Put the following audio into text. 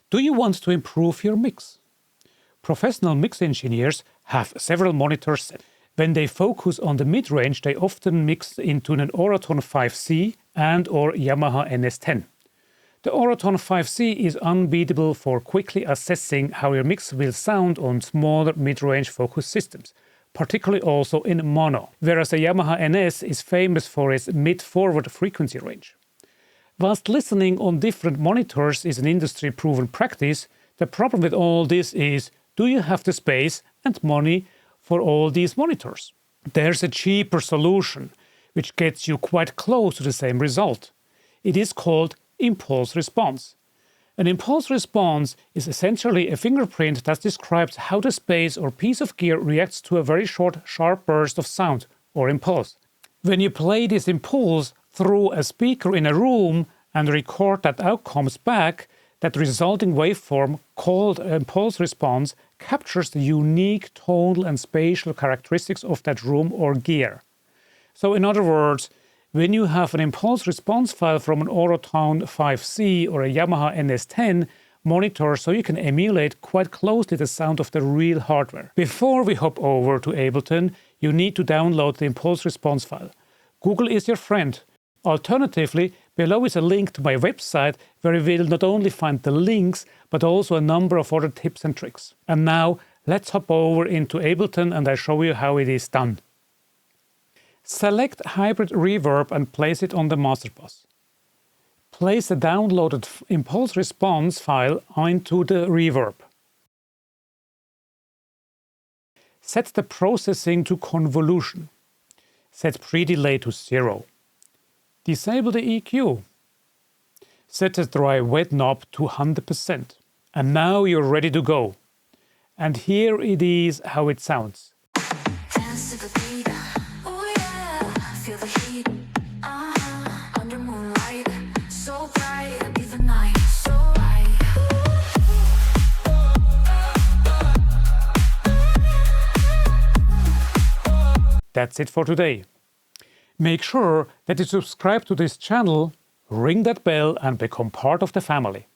Do you want to improve your mix? Professional mix engineers have several monitors set. When they focus on the mid-range, they often mix into an Auratone 5C and/or Yamaha NS10. The Auratone 5C is unbeatable for quickly assessing how your mix will sound on smaller mid-range focus systems, particularly also in mono, whereas the Yamaha NS is famous for its mid-forward frequency range. Whilst listening on different monitors is an industry-proven practice, the problem with all this is, do you have the space and money for all these monitors? There's a cheaper solution, which gets you quite close to the same result. It is called impulse response. An impulse response is essentially a fingerprint that describes how the space or piece of gear reacts to a very short, sharp burst of sound or impulse. When you play this impulse through a speaker in a room and record that outcomes back, that resulting waveform, called impulse response, captures the unique tonal and spatial characteristics of that room or gear. So in other words, when you have an impulse response file from an Auratone 5C or a Yamaha NS10 monitor, so you can emulate quite closely the sound of the real hardware. Before we hop over to Ableton, you need to download the impulse response file. Google is your friend. Alternatively, below is a link to my website where you will not only find the links, but also a number of other tips and tricks. And now, let's hop over into Ableton and I show you how it is done. Select Hybrid Reverb and place it on the master bus. Place the downloaded impulse response file into the reverb. Set the processing to convolution. Set pre-delay to 0. Disable the EQ. Set the dry-wet knob to 100%. And now you're ready to go. And here it is how it sounds. That's it for today. Make sure that you subscribe to this channel, ring that bell and become part of the family.